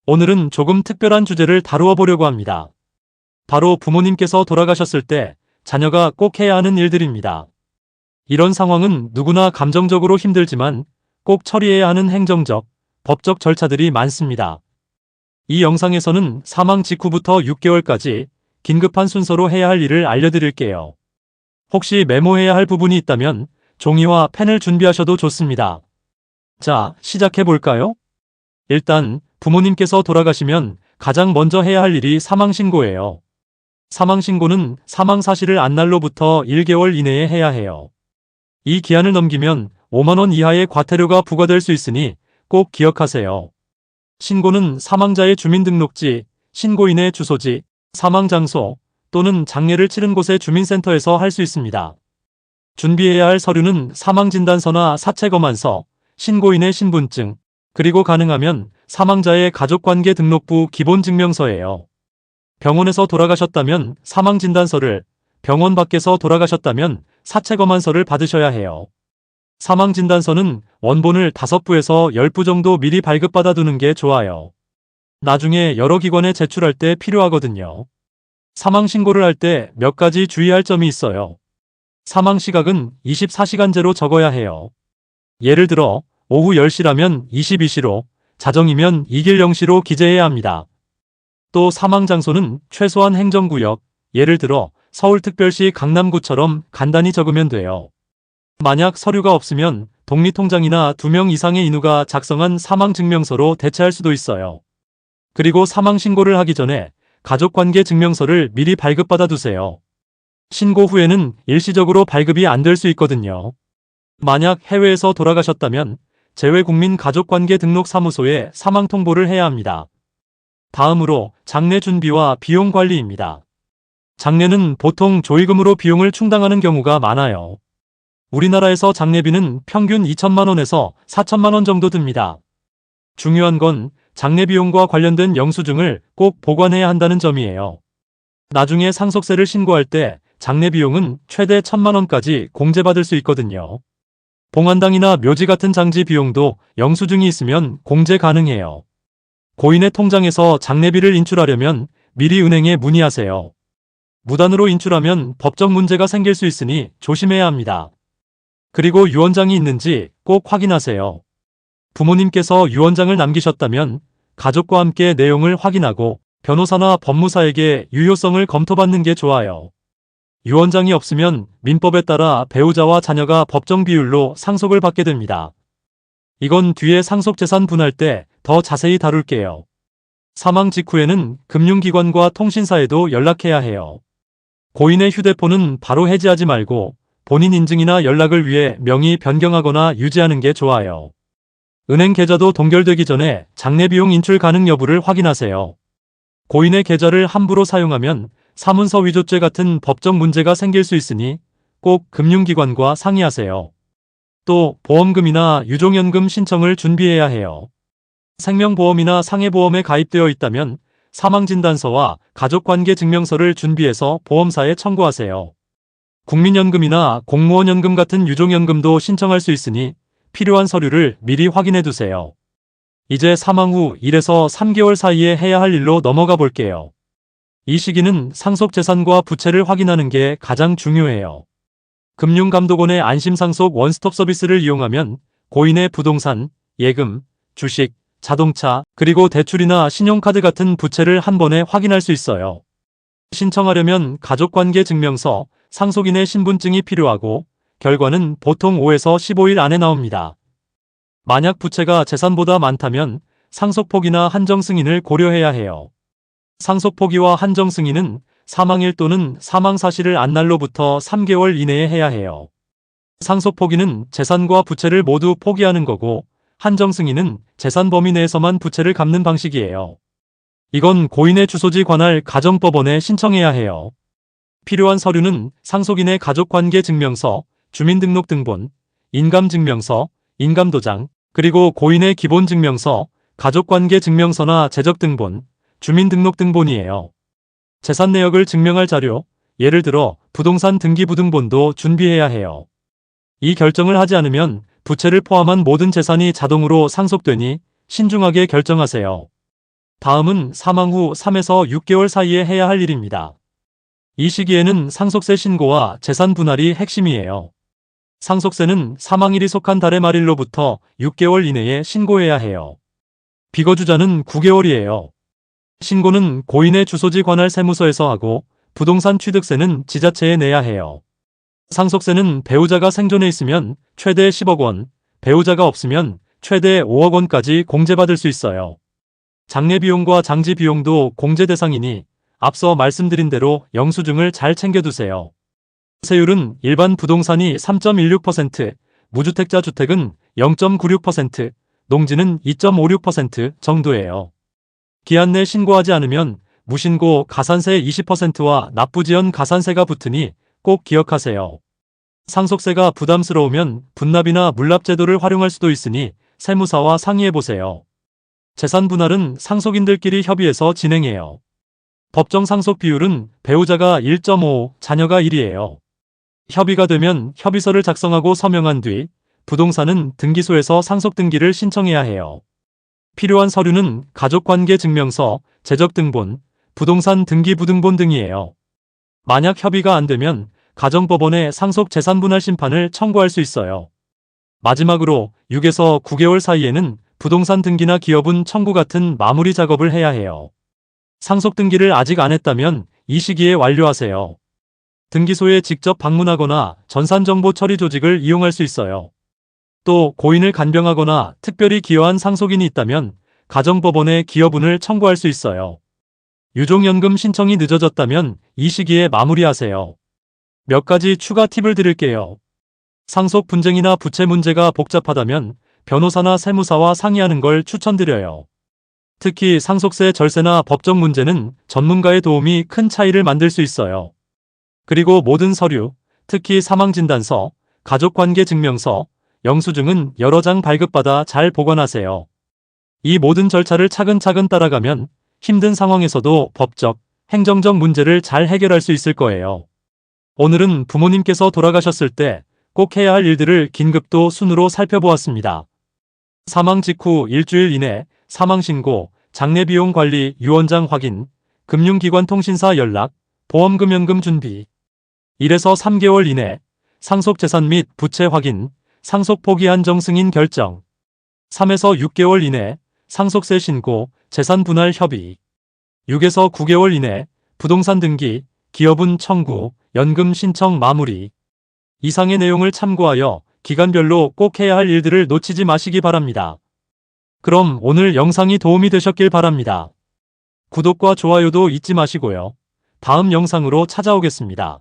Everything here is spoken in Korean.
오늘은 조금 특별한 주제를 다루어 보려고 합니다. 바로 부모님께서 돌아가셨을 때 자녀가 꼭 해야 하는 일들입니다. 이런 상황은 누구나 감정적으로 힘들지만 꼭 처리해야 하는 행정적, 법적 절차들이 많습니다. 이 영상에서는 사망 직후부터 6개월까지 긴급한 순서로 해야 할 일을 알려드릴게요. 혹시 메모해야 할 부분이 있다면 종이와 펜을 준비하셔도 좋습니다. 자, 시작해볼까요? 일단 부모님께서 돌아가시면 가장 먼저 해야 할 일이 사망신고예요. 사망신고는 사망 사실을 안 날로부터 1개월 이내에 해야 해요. 이 기한을 넘기면 5만 원 이하의 과태료가 부과될 수 있으니 꼭 기억하세요. 신고는 사망자의 주민등록지, 신고인의 주소지, 사망장소 또는 장례를 치른 곳의 주민센터에서 할 수 있습니다. 준비해야 할 서류는 사망진단서나 사체검안서, 신고인의 신분증, 그리고 가능하면 사망자의 가족관계 등록부 기본증명서예요. 병원에서 돌아가셨다면 사망진단서를, 병원 밖에서 돌아가셨다면 사체검안서를 받으셔야 해요. 사망진단서는 원본을 5부에서 10부 정도 미리 발급받아 두는 게 좋아요. 나중에 여러 기관에 제출할 때 필요하거든요. 사망신고를 할 때 몇 가지 주의할 점이 있어요. 사망시각은 24시간제로 적어야 해요. 예를 들어 오후 10시라면 22시로, 자정이면 이길 0시로 기재해야 합니다. 또 사망장소는 최소한 행정구역, 예를 들어 서울특별시 강남구처럼 간단히 적으면 돼요. 만약 서류가 없으면 독립통장이나 2명 이상의 인우가 작성한 사망증명서로 대체할 수도 있어요. 그리고 사망신고를 하기 전에 가족관계증명서를 미리 발급받아 두세요. 신고 후에는 일시적으로 발급이 안 될 수 있거든요. 만약 해외에서 돌아가셨다면 재외국민가족관계등록사무소에 사망통보를 해야 합니다. 다음으로 장례 준비와 비용 관리입니다. 장례는 보통 조의금으로 비용을 충당하는 경우가 많아요. 우리나라에서 장례비는 평균 2천만 원에서 4천만 원 정도 듭니다. 중요한 건 장례 비용과 관련된 영수증을 꼭 보관해야 한다는 점이에요. 나중에 상속세를 신고할 때 장례 비용은 최대 1,000만 원까지 공제받을 수 있거든요. 봉안당이나 묘지 같은 장지 비용도 영수증이 있으면 공제 가능해요. 고인의 통장에서 장례비를 인출하려면 미리 은행에 문의하세요. 무단으로 인출하면 법적 문제가 생길 수 있으니 조심해야 합니다. 그리고 유언장이 있는지 꼭 확인하세요. 부모님께서 유언장을 남기셨다면 가족과 함께 내용을 확인하고 변호사나 법무사에게 유효성을 검토받는 게 좋아요. 유언장이 없으면 민법에 따라 배우자와 자녀가 법정 비율로 상속을 받게 됩니다. 이건 뒤에 상속재산 분할 때 더 자세히 다룰게요. 사망 직후에는 금융기관과 통신사에도 연락해야 해요. 고인의 휴대폰은 바로 해지하지 말고 본인 인증이나 연락을 위해 명의 변경하거나 유지하는 게 좋아요. 은행 계좌도 동결되기 전에 장례비용 인출 가능 여부를 확인하세요. 고인의 계좌를 함부로 사용하면 사문서 위조죄 같은 법적 문제가 생길 수 있으니 꼭 금융기관과 상의하세요. 또 보험금이나 유종연금 신청을 준비해야 해요. 생명보험이나 상해보험에 가입되어 있다면 사망진단서와 가족관계증명서를 준비해서 보험사에 청구하세요. 국민연금이나 공무원연금 같은 유종연금도 신청할 수 있으니 필요한 서류를 미리 확인해 두세요. 이제 사망 후 1에서 3개월 사이에 해야 할 일로 넘어가 볼게요. 이 시기는 상속재산과 부채를 확인하는 게 가장 중요해요. 금융감독원의 안심상속 원스톱 서비스를 이용하면 고인의 부동산, 예금, 주식, 자동차, 그리고 대출이나 신용카드 같은 부채를 한 번에 확인할 수 있어요. 신청하려면 가족관계증명서, 상속인의 신분증이 필요하고 결과는 보통 5에서 15일 안에 나옵니다. 만약 부채가 재산보다 많다면 상속포기나 한정승인을 고려해야 해요. 상속포기와 한정승인은 사망일 또는 사망사실을 안 날로부터 3개월 이내에 해야 해요. 상속포기는 재산과 부채를 모두 포기하는 거고 한정승인은 재산 범위 내에서만 부채를 갚는 방식이에요. 이건 고인의 주소지 관할 가정법원에 신청해야 해요. 필요한 서류는 상속인의 가족관계증명서, 주민등록등본, 인감증명서, 인감도장, 그리고 고인의 기본증명서, 가족관계증명서나 재적등본, 주민등록등본이에요. 재산 내역을 증명할 자료, 예를 들어 부동산 등기부등본도 준비해야 해요. 이 결정을 하지 않으면 부채를 포함한 모든 재산이 자동으로 상속되니 신중하게 결정하세요. 다음은 사망 후 3에서 6개월 사이에 해야 할 일입니다. 이 시기에는 상속세 신고와 재산 분할이 핵심이에요. 상속세는 사망일이 속한 달의 말일로부터 6개월 이내에 신고해야 해요. 비거주자는 9개월이에요. 신고는 고인의 주소지 관할 세무서에서 하고 부동산 취득세는 지자체에 내야 해요. 상속세는 배우자가 생존해 있으면 최대 10억 원, 배우자가 없으면 최대 5억 원까지 공제받을 수 있어요. 장례 비용과 장지 비용도 공제 대상이니 앞서 말씀드린 대로 영수증을 잘 챙겨두세요. 세율은 일반 부동산이 3.16%, 무주택자 주택은 0.96%, 농지는 2.56% 정도예요. 기한 내 신고하지 않으면 무신고 가산세 20%와 납부지연 가산세가 붙으니 꼭 기억하세요. 상속세가 부담스러우면 분납이나 물납제도를 활용할 수도 있으니 세무사와 상의해보세요. 재산 분할은 상속인들끼리 협의해서 진행해요. 법정 상속 비율은 배우자가 1.5, 자녀가 1이에요. 협의가 되면 협의서를 작성하고 서명한 뒤 부동산은 등기소에서 상속 등기를 신청해야 해요. 필요한 서류는 가족관계증명서, 재적등본, 부동산 등기부등본 등이에요. 만약 협의가 안 되면 가정법원에 상속 재산분할 심판을 청구할 수 있어요. 마지막으로 6에서 9개월 사이에는 부동산 등기나 기여분 청구 같은 마무리 작업을 해야 해요. 상속 등기를 아직 안 했다면 이 시기에 완료하세요. 등기소에 직접 방문하거나 전산정보 처리 조직을 이용할 수 있어요. 또 고인을 간병하거나 특별히 기여한 상속인이 있다면 가정법원에 기여분을 청구할 수 있어요. 유종연금 신청이 늦어졌다면 이 시기에 마무리하세요. 몇 가지 추가 팁을 드릴게요. 상속 분쟁이나 부채 문제가 복잡하다면 변호사나 세무사와 상의하는 걸 추천드려요. 특히 상속세 절세나 법적 문제는 전문가의 도움이 큰 차이를 만들 수 있어요. 그리고 모든 서류, 특히 사망진단서, 가족관계증명서, 영수증은 여러 장 발급받아 잘 보관하세요. 이 모든 절차를 차근차근 따라가면 힘든 상황에서도 법적, 행정적 문제를 잘 해결할 수 있을 거예요. 오늘은 부모님께서 돌아가셨을 때 꼭 해야 할 일들을 긴급도 순으로 살펴보았습니다. 사망 직후 일주일 이내 사망신고, 장례비용 관리, 유언장 확인, 금융기관 통신사 연락, 보험금연금 준비. 1에서 3개월 이내 상속재산 및 부채 확인, 상속 포기 한정 승인 결정. 3에서 6개월 이내 상속세 신고, 재산 분할 협의. 6에서 9개월 이내 부동산 등기, 기여분 청구, 연금 신청 마무리. 이상의 내용을 참고하여 기간별로 꼭 해야 할 일들을 놓치지 마시기 바랍니다. 그럼 오늘 영상이 도움이 되셨길 바랍니다. 구독과 좋아요도 잊지 마시고요. 다음 영상으로 찾아오겠습니다.